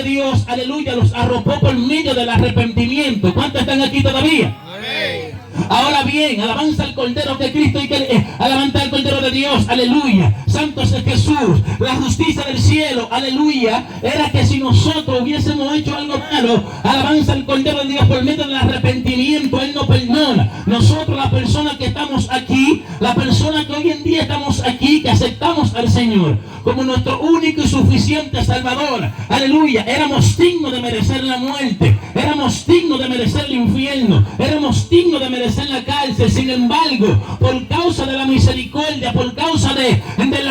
Dios, aleluya, los arropó por medio del arrepentimiento. ¿Cuántos están aquí todavía? Amén. Ahora bien, alabanza al Cordero de Cristo y alabanza al Cordero de Dios, aleluya. Santo es Jesús. La justicia del cielo, aleluya, era que si nosotros hubiésemos hecho algo malo, alabanza al Cordero de Dios por medio del arrepentimiento, Él nos perdona. Nosotros, la persona que estamos aquí, la persona que hoy en día estamos aquí, que aceptamos al Señor como nuestro único y suficiente Salvador, aleluya, éramos dignos de merecer la muerte, éramos dignos de merecer el infierno, éramos dignos de merecer la cárcel. Sin embargo, por causa de la misericordia, por causa del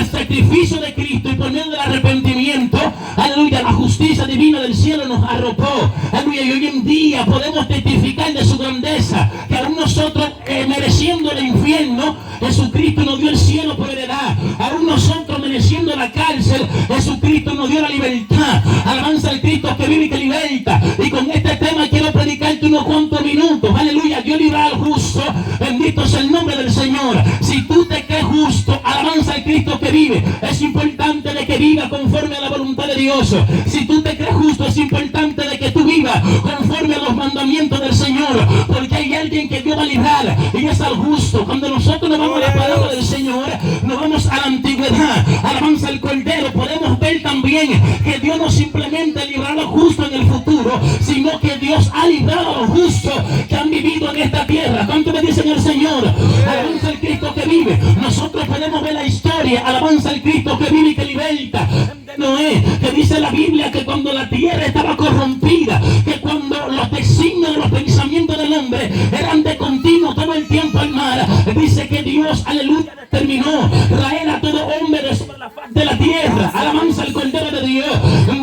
sacrificio de Cristo y por medio del arrepentimiento, aleluya, la justicia divina del cielo nos arropó, aleluya, y hoy en día podemos testificar de su grandeza, que aún nosotros mereciendo el infierno, Jesucristo nos dio el cielo por heredad. Aún nosotros mereciendo la cárcel, Jesucristo nos dio la libertad. Alabanza al Cristo que vive y que liberta. Y con este tema quiero predicarte unos cuantos minutos. Aleluya, Dios libra al justo. Bendito sea el nombre del Señor. Si tú te crees justo, alabanza al Cristo que vive. Es importante de que viva conforme a la voluntad de Dios. Si tú te crees justo, es importante de que tú vivas conforme a los mandamientos del Señor. Porque hay alguien que Dios va a librar, y es al justo. Cuando nosotros nos vamos a la palabra del Señor, nos vamos a la antigüedad, alabanza al Cordero, podemos ver también que Dios no simplemente librará a los justos en el futuro, sino que Dios ha librado a los justos que han vivido en esta tierra. ¿Cuánto me dicen el Señor? Alabanza al Cristo que vive. Nosotros podemos ver la historia, alabanza al Cristo que vive y que liberta, de Noé, que dice la Biblia que cuando la tierra estaba corrompida, que cuando los designios de los pensamientos del hombre eran de continuo todo el tiempo al mar, dice que Dios, aleluya, determinó traer a todo hombre de sobre la faz de la tierra. Alabanza al Cordero de Dios.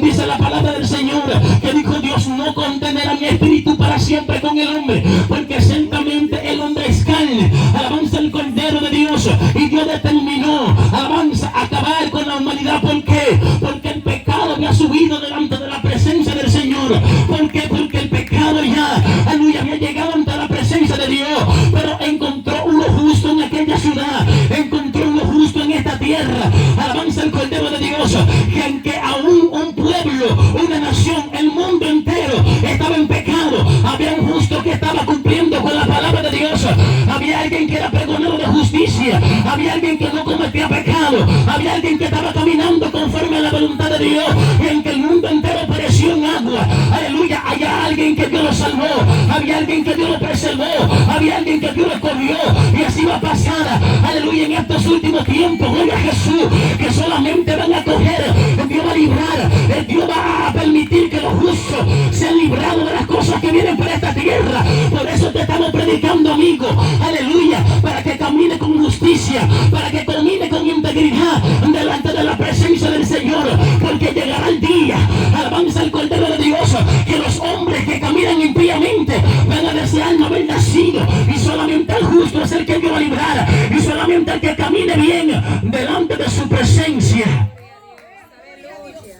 Dice la palabra del Señor que dijo: Dios no contenerá mi espíritu para siempre con el hombre, porque ciertamente el hombre es carne. Alabanza al Cordero de Dios. Y Dios determinó, alabanza, acabar con la humanidad. ¿Por qué? Porque el pecado había subido delante de la presencia del Señor. ¿Por qué? Porque el pecado ya, aleluya, había llegado ante la presencia de Dios. Pero encontró uno justo en aquella ciudad, encontró uno justo en esta tierra. Alabanza al Cordero de Dios. Que aunque aún un pueblo, una nación, el mundo entero estaba en pecado, había un justo que estaba cumpliendo con la palabra de Dios. Había alguien que era pregonero de justicia, había alguien que no cometía pecado, había alguien que estaba caminando conforme a la voluntad de Dios. Y aunque el mundo entero pereció en agua, aleluya, había alguien que Dios lo salvó, había alguien que Dios lo preservó, había alguien que Dios lo escogió. Y así va a pasar, aleluya, en estos últimos tiempos. Gloria a Jesús, que solamente van a coger, Dios va a librar, Dios va a permitir que los justos sean librados de las cosas que vienen por esta tierra. Por eso te estamos predicando, amigo, aleluya, para que camine con justicia, para que camine con integridad delante de la presencia del Señor, porque llegará el día, alabanza al Cordero de Dios, que los hombres que caminan impíamente van a desear no haber nacido, y solamente el justo es el que Dios va a librar, y solamente el que camine bien delante de su presencia,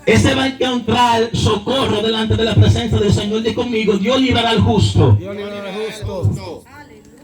ese va a encontrar socorro delante de la presencia del Señor. Di conmigo: Dios librará al justo. Dios librará al justo.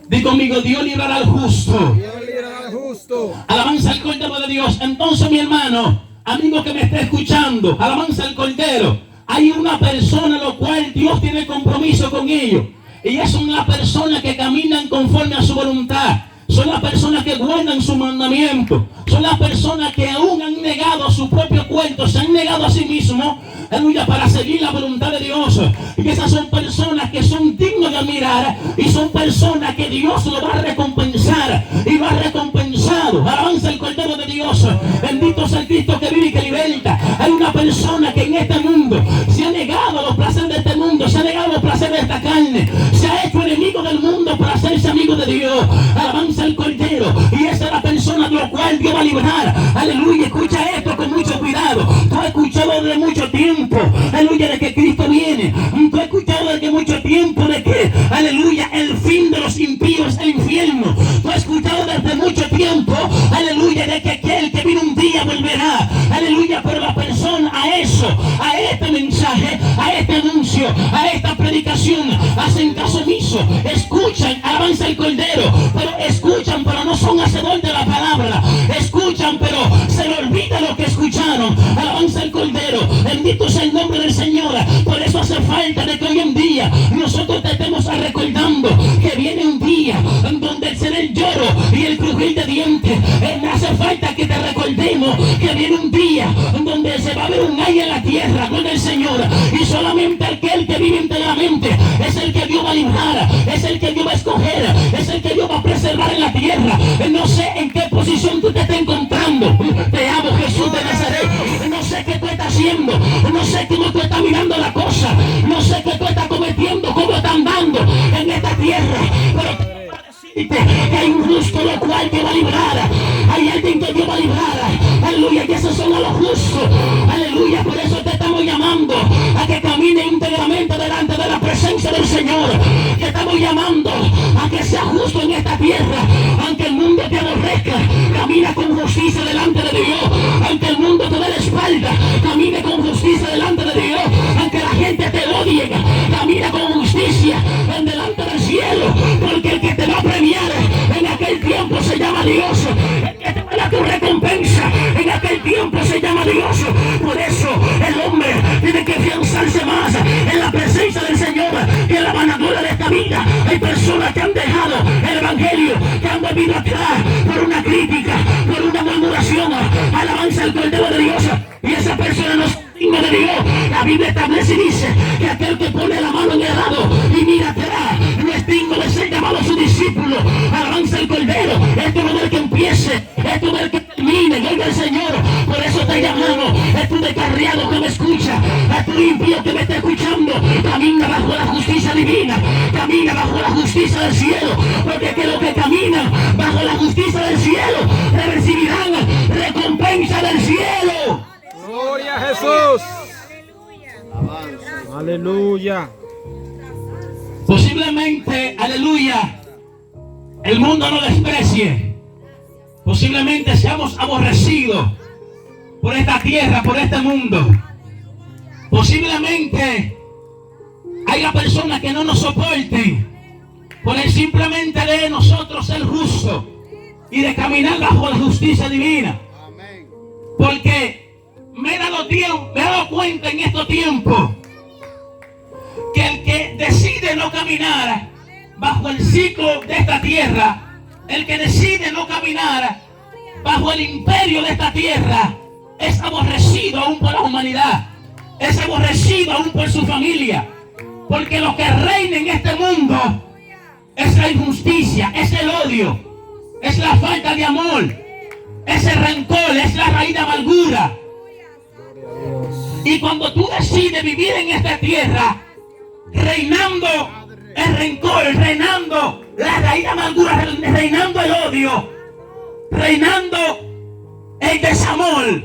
Di conmigo: Dios librará al justo. Dios librará al justo. Alabanza al Cordero de Dios. Entonces, mi hermano, amigo que me está escuchando, alabanza al Cordero. Hay una persona lo cual Dios tiene compromiso con ellos. Ellas son las personas que caminan conforme a su voluntad. Son las personas que guardan su mandamiento. Son las personas que aún han negado su propio cuerpo, se han negado a sí mismos, aleluya, para seguir la voluntad de Dios. Y esas son personas que son dignos de admirar, y son personas que Dios lo va a recompensar, y lo ha recompensado. Alabanza al Cordero de Dios. Bendito sea el Cristo que vive y que liberta. Hay una persona que en este mundo se ha negado a los placeres de este mundo, se ha negado a los placeres de esta carne, se ha hecho enemigo del mundo para hacerse amigo de Dios. Alabanza al Cordero. Y esa es la persona de la cual Dios va a librar. Aleluya, escucha esto con mucho cuidado. Tú has escuchado desde mucho tiempo, aleluya, de que Cristo viene. Tú has escuchado desde mucho tiempo de que, aleluya, el fin de los impíos es el infierno. Tú has escuchado desde mucho tiempo, aleluya, de que aquel que viene un día volverá. Aleluya, pero la persona a eso, a este mensaje, a este anuncio, a esta predicación, hacen caso omiso. Escuchan, alabanza el Cordero, pero escuchan, pero no son hacedores de la palabra. Escuchan, pero se le olvida lo que escucharon. Alabanza el Cordero. Bendito sea el nombre del Señor. falta de que hoy en día nosotros te estemos recordando que viene un día donde será el lloro y el crujir de dientes. Hace falta que te recordemos que viene un día donde se va a ver un ay en la tierra con el Señor, y solamente aquel que vive íntegramente es el que Dios va a librar, es el que Dios va a escoger, es el que Dios va a preservar en la tierra. No sé en qué posición tú te estás encontrando. Te amo, Jesús de Nazaret. No sé qué tú estás haciendo, no sé cómo tú estás mirando la cosa, no sé qué tú estás cometiendo, cómo estás andando en esta tierra, pero que hay un justo lo cual te va a librar, hay alguien que Dios va a librar, aleluya, y esos son a los justos, aleluya. Por eso te estamos llamando a que camine íntegramente delante de la presencia del Señor, que estamos llamando a que sea justo en esta tierra, aunque el mundo te aborrezca, camina con justicia delante de Dios, aunque el mundo te dé la espalda, camine con justicia delante de Dios, aunque la gente te odie, camina con justicia en delante del cielo, porque el que te va a premiar en aquel tiempo se llama Dios, el que te va a dar tu recompensa en aquel tiempo se llama Dios. Por eso el hombre tiene que afianzarse más en la presencia del Señor que en la vanagloria de esta vida. Hay personas que han dejado el evangelio, que han volvido atrás por una crítica, por una murmuración. Alabanza al Cordero de Dios, y esa persona no es digna de Dios. La Biblia establece y dice que aquel que pone la mano en el arado y mira atrás no es digno de ser llamado su discípulo. Alabanza al Cordero. Esto no es el que empiece, esto no es el que termine. Gloria al Señor. Por eso te llamamos, es tu descarriado que me escucha, es tu impío que me está escuchando. Camina bajo la justicia divina, camina bajo la justicia del cielo, porque que los que caminan bajo la justicia del cielo recibirán recompensa del cielo. Gloria a Jesús. Aleluya. Posiblemente, aleluya, el mundo no desprecie. Posiblemente seamos aborrecidos por esta tierra, por este mundo. Posiblemente haya personas que no nos soporten por el simplemente de nosotros ser justos y de caminar bajo la justicia divina. Porque me he dado cuenta en estos tiempos que el que decide no caminar bajo el ciclo de esta tierra, el que decide no caminar bajo el imperio de esta tierra, es aborrecido aún por la humanidad, es aborrecido aún por su familia, porque lo que reina en este mundo es la injusticia, es el odio, es la falta de amor, es el rencor, es la raíz de amargura. Y cuando tú decides vivir en esta tierra, reinando el rencor, reinando la raíz de amargura, reinando el odio, reinando el desamor,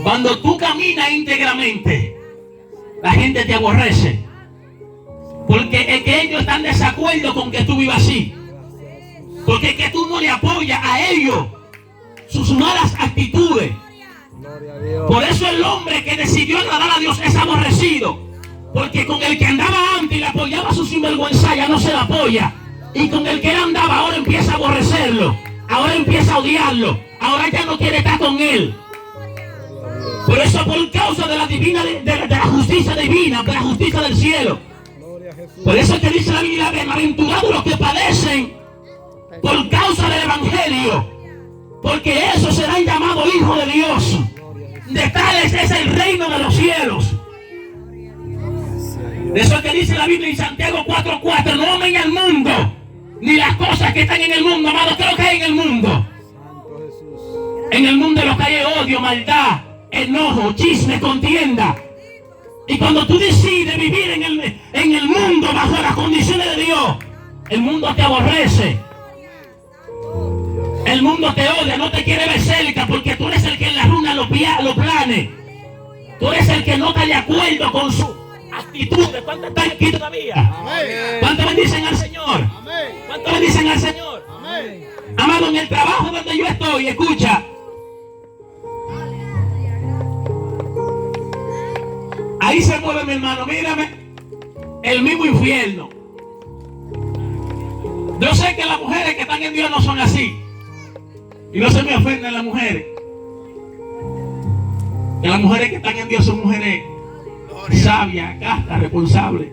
cuando tú caminas íntegramente, la gente te aborrece, porque es que ellos están de desacuerdo con que tú vivas así, porque es que tú no le apoyas a ellos sus malas actitudes. Por eso el hombre que decidió agradar a Dios es aborrecido, porque con el que andaba antes y le apoyaba a su sinvergüenza ya no se le apoya, y con el que él andaba ahora empieza a aborrecerlo, ahora empieza a odiarlo, ahora ya no quiere estar con él. Por eso, por causa de la divina, de la justicia divina, de la justicia del cielo, por eso que dice la Biblia, bienaventurados los que padecen por causa del evangelio, porque esos serán llamados hijos de Dios. De tales es el reino de los cielos. De eso que dice la Biblia en Santiago 4:4, no amen al mundo, ni las cosas que están en el mundo, amado. ¿Qué es lo que hay en el mundo? En el mundo lo que hay es odio, maldad, enojo, chisme, contienda. Y cuando tú decides vivir en el mundo bajo las condiciones de Dios, el mundo te aborrece, el mundo te odia, no te quiere ver cerca, porque tú eres el que en la runa los planes, tú eres el que no está de acuerdo con su actitud. ¿Cuántos están aquí todavía? ¿Cuántos bendicen al Señor? ¿Cuántos bendicen al Señor? Amado, en el trabajo donde yo estoy, escucha, ahí se mueve, mi hermano, mírame, el mismo infierno. Yo sé que las mujeres que están en Dios no son así, y no se me ofenden las mujeres, que las mujeres que están en Dios son mujeres sabia, casta, responsable,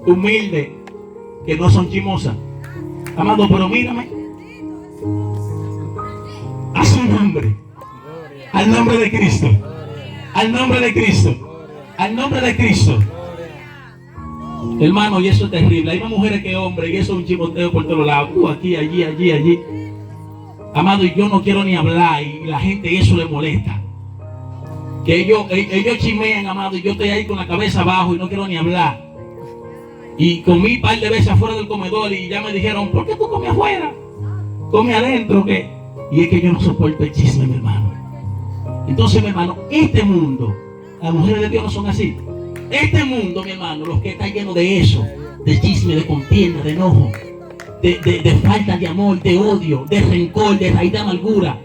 humilde, que no son chismosas. Amado, pero mírame, a su nombre, al nombre de Cristo, al nombre de Cristo, al nombre de Cristo. Hermano, y eso es terrible. Hay más mujeres que hombres y eso es un chimoteo por todos lados. Aquí, allí, allí, allí. Amado, y yo no quiero ni hablar y la gente eso le molesta. Que ellos chimean, amado, y yo estoy ahí con la cabeza abajo y no quiero ni hablar. Y comí un par de veces afuera del comedor y ya me dijeron, ¿por qué tú comes afuera? Come adentro, ¿qué? Y es que yo no soporto el chisme, mi hermano. Entonces, mi hermano, este mundo, las mujeres de Dios no son así. Este mundo, mi hermano, los que está lleno de eso, de chisme, de contienda, de enojo, de falta de amor, de odio, de rencor, de raíz de amargura,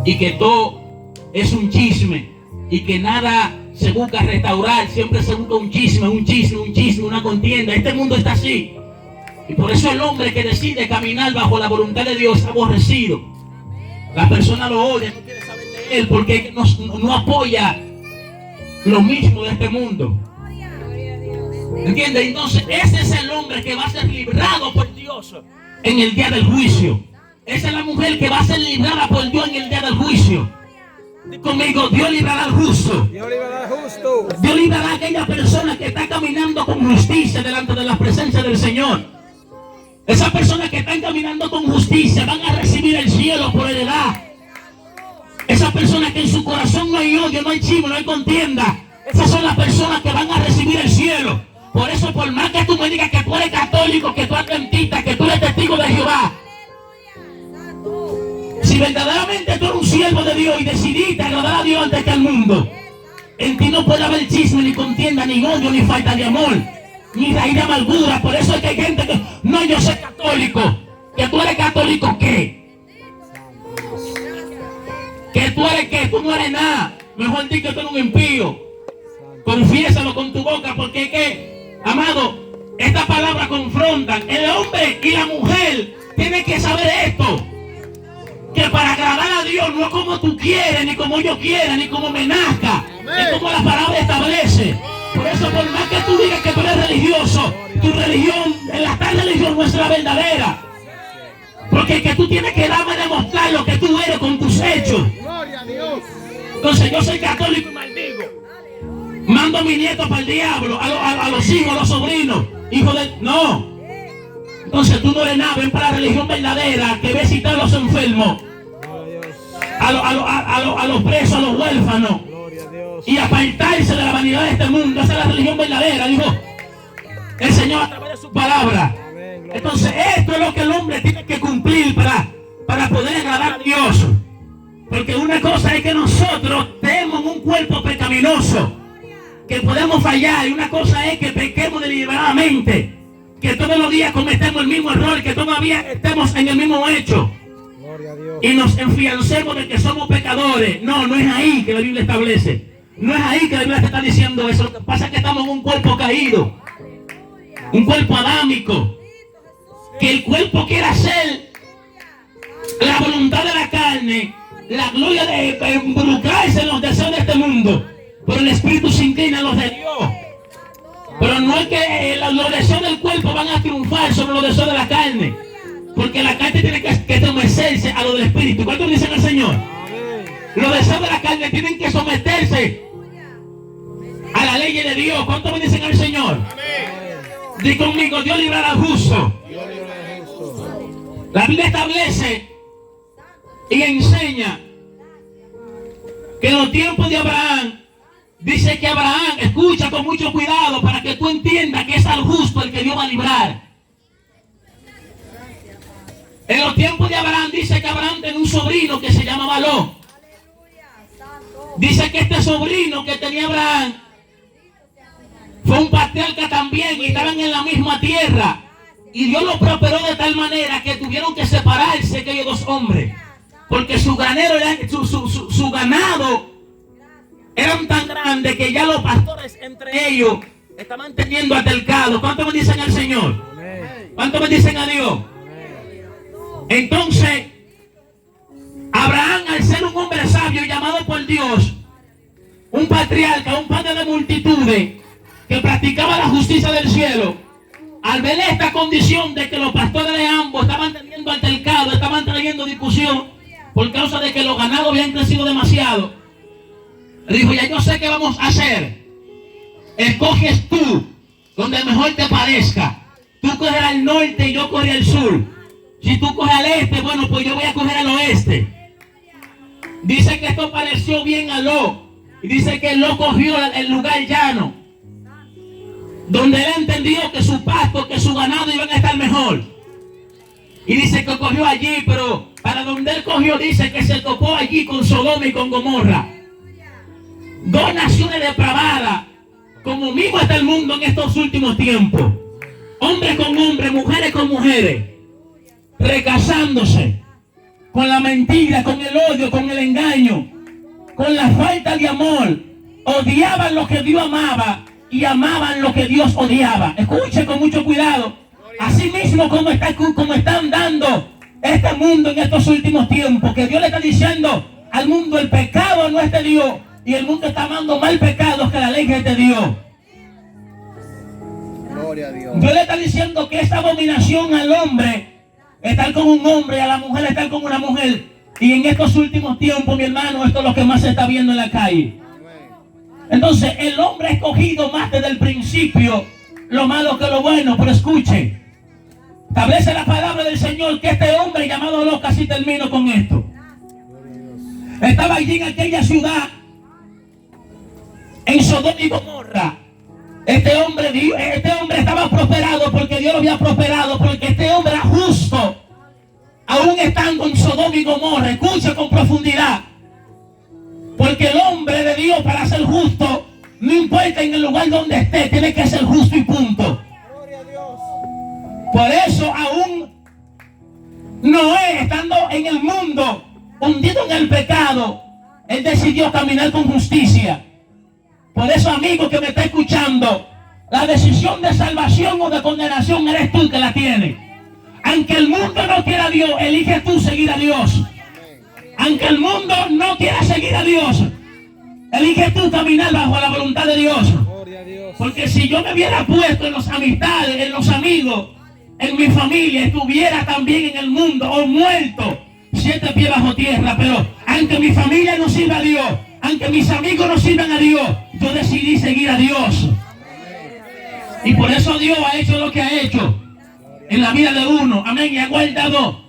y que todo es un chisme, y que nada se busca restaurar, siempre se busca un chisme, una contienda. Este mundo está así, y por eso el hombre que decide caminar bajo la voluntad de Dios es aborrecido. La persona lo odia, no quiere saber de él, porque no apoya lo mismo de este mundo. ¿Entiendes? Entonces ese es el hombre que va a ser librado por Dios en el día del juicio. Esa es la mujer que va a ser librada por Dios en el día del juicio. Dí conmigo, Dios librará al justo. Dios librará al justo. Dios librará a aquella persona que está caminando con justicia delante de la presencia del Señor. Esas personas que están caminando con justicia van a recibir el cielo por heredad. Esas personas que en su corazón no hay odio, no hay chisme, no hay contienda, esas son las personas que van a recibir el cielo. Por eso, por más que tú me digas que tú eres católico, que tú eres adventista, que tú eres testigo de Jehová, si verdaderamente tú eres un siervo de Dios y decidiste agradar a Dios antes que al mundo, en ti no puede haber chisme, ni contienda, ni odio, ni falta de amor, ni raíz de amargura. Por eso es que hay gente que, no, yo soy católico. ¿Que tú eres católico qué? ¿Que tú eres qué? Tú no eres nada. Mejor di que tú eres un impío. Confiésalo con tu boca, porque es que, amado, estas palabras confrontan. El hombre y la mujer tienen que saber esto, que para agradar a Dios no es como tú quieres, ni como yo quiera, ni como me nazca, es como la palabra establece. Por eso, por más que tú digas que tú eres religioso, tu religión, la religión no es la verdadera. Porque que tú tienes que darme a demostrar lo que tú eres con tus hechos. Entonces yo soy católico y maldigo. Mando a mi nieto para el diablo, a los hijos, a los sobrinos. Hijo de... No. Entonces tú no eres nada. Ven para la religión verdadera, que ve visitar a los enfermos, a los presos, a los huérfanos, y apartarse de la vanidad de este mundo. Esa es la religión verdadera, dijo el Señor a través de su palabra. Entonces esto es lo que el hombre tiene que cumplir para poder agradar a Dios. Porque una cosa es que nosotros tenemos un cuerpo pecaminoso, que podemos fallar, y una cosa es que pequemos deliberadamente, que todos los días cometemos el mismo error, que todavía estemos en el mismo hecho y nos enfiancemos de que somos pecadores. No, no es ahí que la Biblia establece. No es ahí que la Biblia te está diciendo eso. Lo que pasa es que estamos en un cuerpo caído, un cuerpo adámico, que el cuerpo quiere hacer la voluntad de la carne, la gloria de involucrarse en los deseos de este mundo, pero el espíritu se inclina a los de Dios. Pero no es que los deseos del cuerpo van a triunfar sobre los deseos de la carne, porque la carne tiene que someterse a lo del espíritu. ¿Cuántos dicen al Señor? Los deseos de la carne tienen que someterse a la ley de Dios. ¿Cuántos me dicen al Señor? Di conmigo, Dios librará al justo. La Biblia establece y enseña que en los tiempos de Abraham, dice que Abraham, escucha con mucho cuidado para que tú entiendas que es al justo el que Dios va a librar. En los tiempos de Abraham, dice que Abraham tenía un sobrino que se llamaba Lot. Dice que este sobrino que tenía Abraham fue un patriarca también y estaban en la misma tierra. Y Dios lo prosperó de tal manera que tuvieron que separarse aquellos dos hombres, porque su ganado eran tan grandes que ya los pastores entre ellos estaban teniendo altercados. ¿Cuántos me dicen al Señor? ¿Cuántos me dicen a Dios? Entonces, Abraham, al ser un hombre sabio y llamado por Dios, un patriarca, un padre de multitudes, que practicaba la justicia del cielo, al ver esta condición de que los pastores de ambos estaban teniendo altercado, estaban trayendo discusión por causa de que los ganados habían crecido demasiado, le dijo: ya yo sé qué vamos a hacer. Escoges tú donde mejor te parezca. Tú coges al norte y yo cogeré al sur. Si tú coges al este, bueno, pues yo voy a coger al oeste. Dice que esto pareció bien a Lot. Y dice que Lot cogió el lugar llano, donde él entendió que su pasto, que su ganado iban a estar mejor. Y dice que cogió allí, pero para donde él cogió, dice que se topó allí con Sodoma y con Gomorra. Dos naciones depravadas, como mismo está el mundo en estos últimos tiempos. Hombres con hombres, mujeres con mujeres, recasándose con la mentira, con el odio, con el engaño, con la falta de amor. Odiaban lo que Dios amaba y amaban lo que Dios odiaba. Escuche con mucho cuidado. Así mismo como está andando este mundo en estos últimos tiempos, que Dios le está diciendo al mundo: el pecado no es de Dios, y el mundo está amando más el pecado que la ley que es de Dios. Gloria a Dios. Dios le está diciendo que esta abominación al hombre, estar con un hombre, y a la mujer estar con una mujer. Y en estos últimos tiempos, mi hermano, esto es lo que más se está viendo en la calle. Entonces el hombre ha escogido más desde el principio lo malo que lo bueno. Pero escuche, establece la palabra del Señor que este hombre llamado Lot, casi termino con esto, estaba allí en aquella ciudad, en Sodoma y Gomorra. Este hombre estaba prosperado porque Dios lo había prosperado, porque este hombre era justo, aún estando en Sodoma y Gomorra. Escucha con profundidad. Porque el hombre de Dios, para ser justo, no importa en el lugar donde esté, tiene que ser justo y punto. Por eso aún Noé, estando en el mundo, hundido en el pecado, él decidió caminar con justicia. Por eso, amigo que me está escuchando, la decisión de salvación o de condenación eres tú que la tienes. Aunque el mundo no quiera a Dios, elige tú seguir a Dios. Aunque el mundo no quiera seguir a Dios, elige tú caminar bajo la voluntad de Dios. Porque si yo me hubiera puesto en las amistades, en los amigos, en mi familia, estuviera también en el mundo o muerto 7 pies bajo tierra. Pero aunque mi familia no sirva a Dios, aunque mis amigos no sirvan a Dios, yo decidí seguir a Dios. Y por eso Dios ha hecho lo que ha hecho en la vida de uno. Amén. Y ha guardado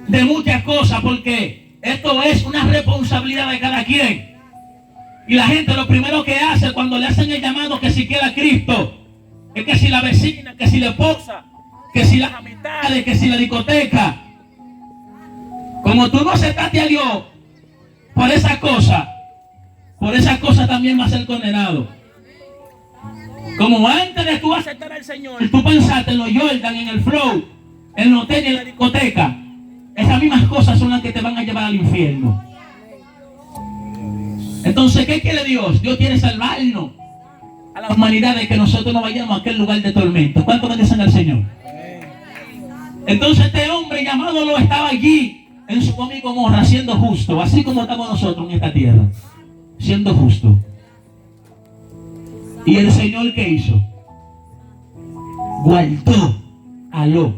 de muchas cosas, porque esto es una responsabilidad de cada quien. Y la gente lo primero que hace cuando le hacen el llamado que si quiere a Cristo, es que si la vecina, que si la esposa, que si las amistades, que si la discoteca. Como tú no aceptaste a Dios por esa cosa también va a ser condenado. Como antes de tú aceptar al Señor, tú pensaste en los Jordan, en el Flow, en los hotel y en la discoteca, esas mismas cosas son las que te van a llevar al infierno. Entonces, ¿qué quiere Dios? Dios quiere salvarnos a la humanidad de que nosotros no vayamos a aquel lugar de tormento. ¿Cuánto bendicen al Señor? Entonces este hombre llamado Lot estaba allí en Sodoma y Gomorra siendo justo, así como estamos nosotros en esta tierra, siendo justo. ¿Y el Señor qué hizo? Guardó a Lot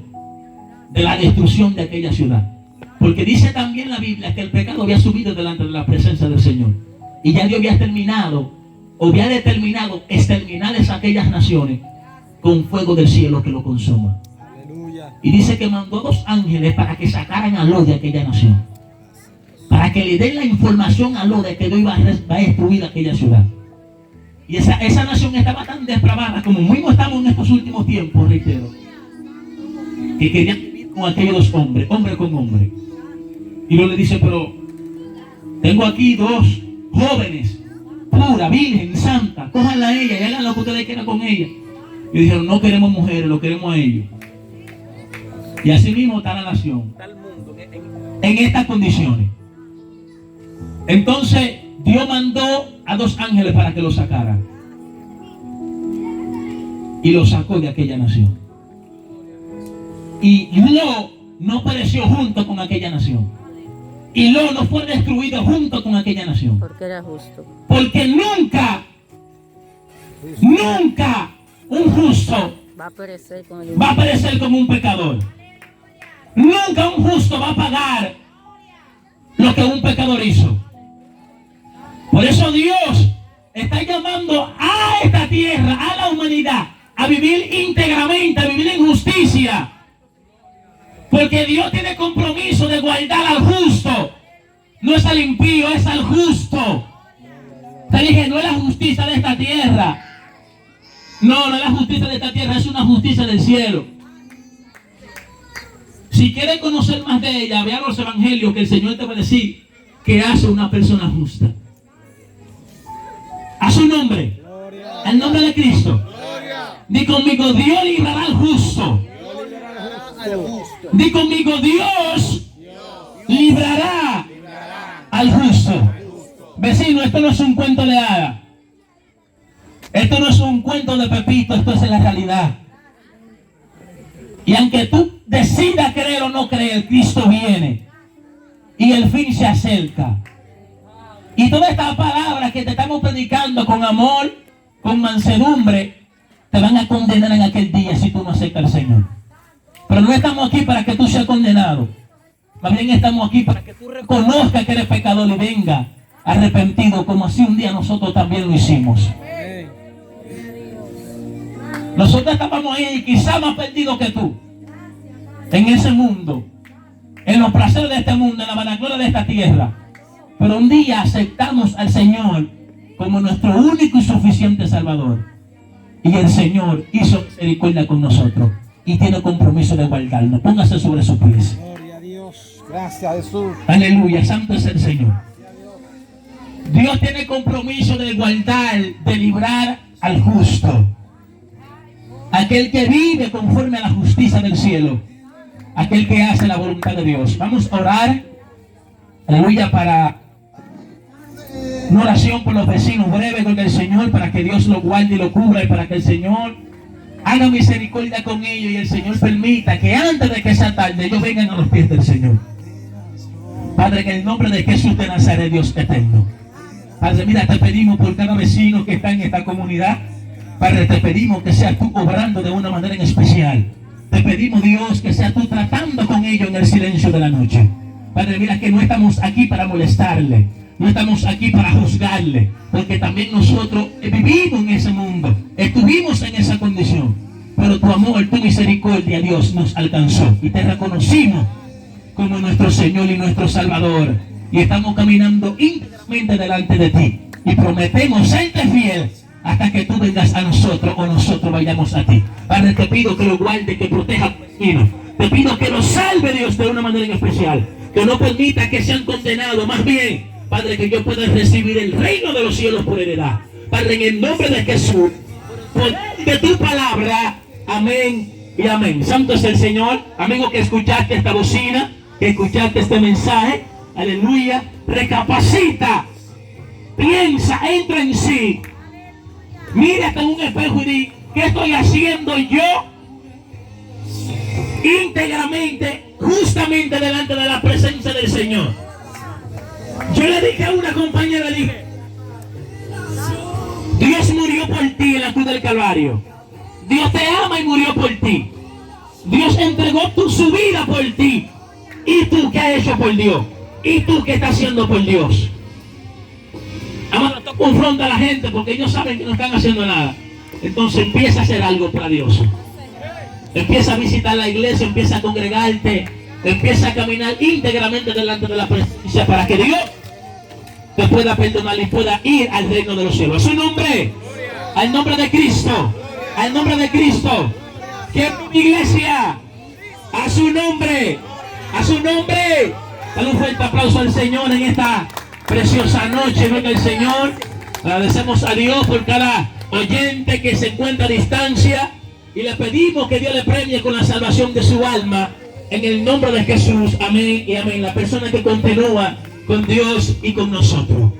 de la destrucción de aquella ciudad. Porque dice también la Biblia que el pecado había subido delante de la presencia del Señor. Y ya Dios había terminado, o había determinado exterminar a aquellas naciones con fuego del cielo que lo consuma. Y dice que mandó 2 ángeles para que sacaran a Lot de aquella nación, para que le den la información a Lot de que Dios iba a destruir aquella ciudad. Y esa nación estaba tan depravada, como mismo estamos en estos últimos tiempos, reitero, que querían vivir con aquellos hombres, hombre con hombre. Y Lot le dice: pero tengo aquí 2 jóvenes, pura, virgen, santa, cójanla a ella y hagan lo que ustedes quieran con ella. Y dijeron: no queremos mujeres, lo queremos a ellos. Y así mismo está la nación, está el mundo en estas condiciones. Entonces Dios mandó a 2 ángeles para que lo sacaran, y lo sacó de aquella nación. Y Lot no pereció junto con aquella nación. Y Lot no fue destruido junto con aquella nación. Porque era justo. Porque nunca un justo Va a perecer con el va a perecer como un pecador. Nunca un justo va a pagar lo que un pecador hizo. Por eso Dios está llamando a esta tierra, a la humanidad, a vivir íntegramente, a vivir en justicia. Porque Dios tiene compromiso de guardar al justo. No es al impío, es al justo. Te dije, no es la justicia de esta tierra. No es la justicia de esta tierra, es una justicia del cielo. Si quieres conocer más de ella, vea los evangelios que el Señor te va a decir que hace una persona justa. A su nombre, al nombre de Cristo. Di conmigo, Dios librará al justo. Di conmigo, Dios librará al justo. Vecino, esto no es un cuento de hadas. Esto no es un cuento de Pepito, esto es la realidad. Y aunque tú decidas creer o no creer, Cristo viene. Y el fin se acerca. Y todas estas palabras que te estamos predicando con amor, con mansedumbre, te van a condenar en aquel día si tú no aceptas al Señor. Pero no estamos aquí para que tú seas condenado. Más bien estamos aquí para que tú reconozcas que eres pecador y venga arrepentido, como así un día nosotros también lo hicimos. Nosotros estábamos ahí quizá más perdidos que tú, en ese mundo, en los placeres de este mundo, en la vanagloria de esta tierra. Pero un día aceptamos al Señor como nuestro único y suficiente Salvador. Y el Señor hizo misericordia con nosotros y tiene compromiso de guardarnos. Póngase sobre sus pies. Gloria a Dios. Gracias, Jesús. Aleluya, santo es el Señor. Dios tiene compromiso de guardar, de librar al justo. Aquel que vive conforme a la justicia del cielo. Aquel que hace la voluntad de Dios. Vamos a orar, aleluya, para una oración por los vecinos breve con el Señor, para que Dios lo guarde y lo cubra, y para que el Señor haga misericordia con ellos y el Señor permita que antes de que sea tarde ellos vengan a los pies del Señor. Padre, en el nombre de Jesús de Nazaret, Dios eterno. Padre, mira, te pedimos por cada vecino que está en esta comunidad. Padre, te pedimos que seas tú obrando de una manera en especial. Te pedimos, Dios, que seas tú tratando con ellos en el silencio de la noche. Padre, mira que no estamos aquí para molestarle. No estamos aquí para juzgarle. Porque también nosotros vivimos en ese mundo. Estuvimos en esa condición. Pero tu amor, tu misericordia, Dios, nos alcanzó. Y te reconocimos como nuestro Señor y nuestro Salvador. Y estamos caminando íntegramente delante de ti. Y prometemos serte fiel hasta que tú vengas a nosotros o nosotros vayamos a ti. Padre, te pido que lo guarde, que proteja a tu vecino. Te pido que lo salve, Dios, de una manera en especial. Que no permita que sean condenados. Más bien, Padre, que yo pueda recibir el reino de los cielos por heredad. Padre, en el nombre de Jesús, poder de tu palabra. Amén y amén. Santo es el Señor. Amigo, que escuchaste esta bocina, que escuchaste este mensaje. Aleluya. Recapacita. Piensa, entra en sí. Mírate en un espejo y di, ¿qué estoy haciendo yo? Íntegramente, justamente delante de la presencia del Señor. Yo le dije a una compañera, le dije, Dios murió por ti en la cruz del Calvario. Dios te ama y murió por ti. Dios entregó su vida por ti. ¿Y tú qué has hecho por Dios? ¿Y tú qué estás haciendo por Dios? Amado, tú confronta a la gente porque ellos saben que no están haciendo nada. Entonces empieza a hacer algo para Dios. Empieza a visitar la iglesia, empieza a congregarte, empieza a caminar íntegramente delante de la presencia para que Dios te pueda perdonar y pueda ir al reino de los cielos. A su nombre, al nombre de Cristo, al nombre de Cristo. Que mi iglesia, a su nombre, a su nombre. Dale un fuerte aplauso al Señor en esta preciosa noche, venga el Señor. Agradecemos a Dios por cada oyente que se encuentra a distancia y le pedimos que Dios le premie con la salvación de su alma en el nombre de Jesús. Amén y amén. La persona que continúa con Dios y con nosotros.